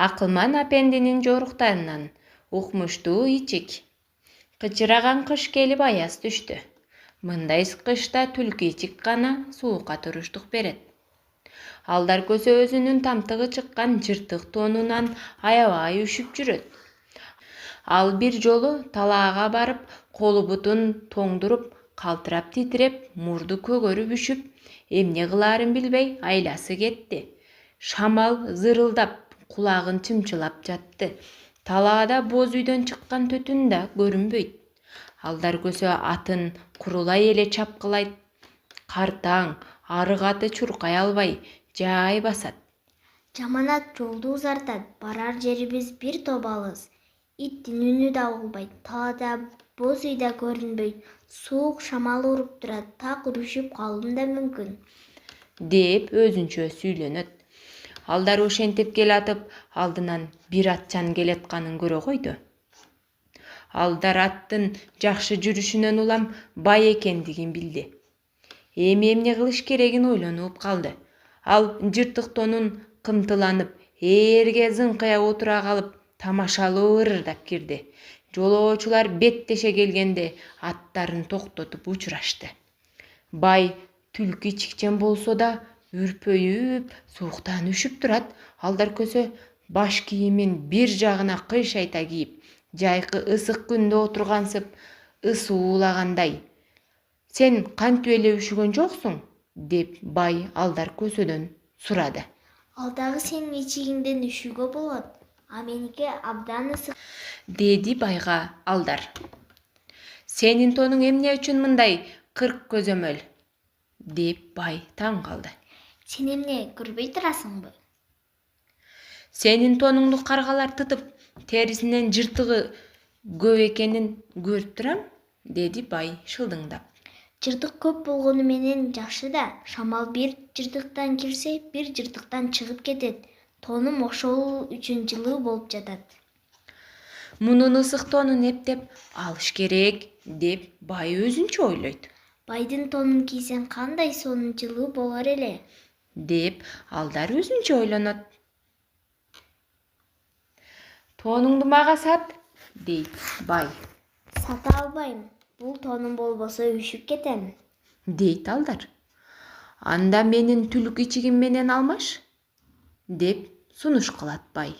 Акылман апендинин жоруктарынан укмуштуу ичик. Кычыраган кыш келип аяз түштү. Мындай кышта түлкү ичик гана суукка туруштук берет. Алдар көсө өзүнүн тамтыгы чыккан жыртык тонунан аябай үшүп жүрөт. Ал бир жолу талаага барып, колу бутун тоңдуруп, калтырап титиреп, мурду көгөрүп үшүп, эмне кылаарын билбей айласы кетти. Шамал зырылдап, кулагын чымчылап жатты. Талаада боз үйдөн чыккан түтүн да көрүнбөйт. Алдар көсө атын курулай эле чапкылайт. Картаң, арык аты чуркай албай, жай басат. Жаманат жолду узартат, барар жерибиз бир топ алыс. Иттин үнү да болбойт, талаада боз үй да көрүнбөйт. Суук шамал уруп турат, так үрүшүп калуум да мүмкүн. Деп өзүнчө сүйлөнөт. Алдар ошентип келатып, алдынан бир атчан келатканын көрө койду. Алдар аттын жакшы жүрүшүнөн улам бай экендигин билди. Эми эмне кылыш керегин ойлонуп калды. Ал жыртык тонун кымтыланып, ээрге зыңкыя отура калып, тамашалуу ырырдап кирди. Жолоочулар беттеше келгенде аттарын токтотуп учурашты. Бай түлкү ичикчен болсо да үрпөйүп, сууктан үшүп турат. Алдар көсө баш кийимин бир жагына кыйшайта кийип, жайкы ысык күндө отургансып, ысуулагандай. Сен кантип эле үшүгөн жоксуң? Деп бай Алдар көсөдөн сурады. Ал дагы сенин ичигиңден үшүүгө болот, а меники абдан ысык. Деди байга Алдар. Сенин тонуң эмне үчүн мындай кырк көзөмөл? Деп бай таң калды. Сен эмне көрбөй турасыңбы? Сенин тонуңду каргалар тытып, терисинен жыртыгы көп экенин көрүп турам, деди бай шылдыңдап. Жыртык көп болгону менен жакшы да, шамал бир жыртыктан кирсе, бир жыртыктан чыгып кетет. Тонум ошол үчүн жылуу болуп жатат. Мунун ысык тонун эптеп алыш керек, деп бай өзүнчө ойлойт. Байдын тонун кийсең кандай сонун жылуу болор эле? Деп Алдар өзүнчө ойлонот. Тонуңду мага сат, дейт бай. Сата албайм. Бул тонум болбосо үшүп кетем. Дейт Алдар. Анда менин түлкү ичигим менен алмаш, деп сунуш кылат бай.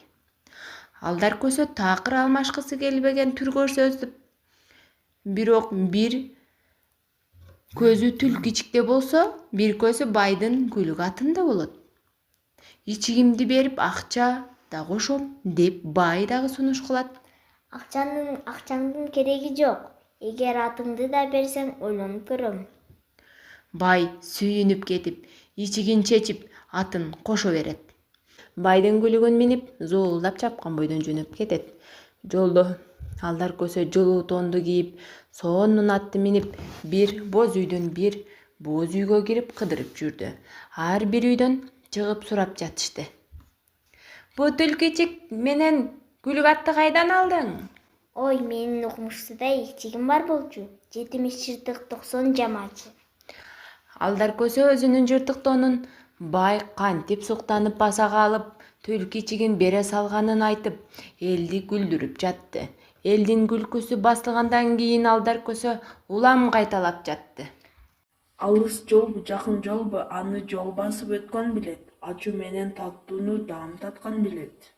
Алдар көсө такыр алмашкысы келбеген түр көрсөтүп, бирок бир көзү түлкү ичикте болсо, бир көзү байдын күлүк атында болот. Ичигимди берип акча да кошом, деп бай дагы сунуш кылат. Акчаңдын кереги жок. Эгер атыңды да берсең, ойлонуп көрөм. Бай сүйүнүп кетип, ичигин чечип, атын кошо берет. Байдын күлүгүн минип, зуулдап чапкан бойдон жөнөп кетет. Жолдо Алдар көсө жылуу тонду кийип, сонун атты минип, бир боз үйдөн бир боз үйгө кирип кыдырып жүрдү. Ар бир үйдөн чыгып сурап жатышты. Бу түлкү ичик менен күлүк атты кайдан алдың? Ой, менин укмуштуудай ичигим бар болчу. 70 жыртык 90 жамачы. Алдар көсө өзүнүн жыртык тонун бай кантип суктанып баса калып, түлкү ичигин бере салганын айтып, элди күлдүрүп жатты. Элдин күлкүсү басылгандан кийин Алдар көсө улам кайталап жатты. Алыс жолбу, жакын жолбу, аны жол басып өткөн билет. Ачуу менен таттууну даам таткан билет.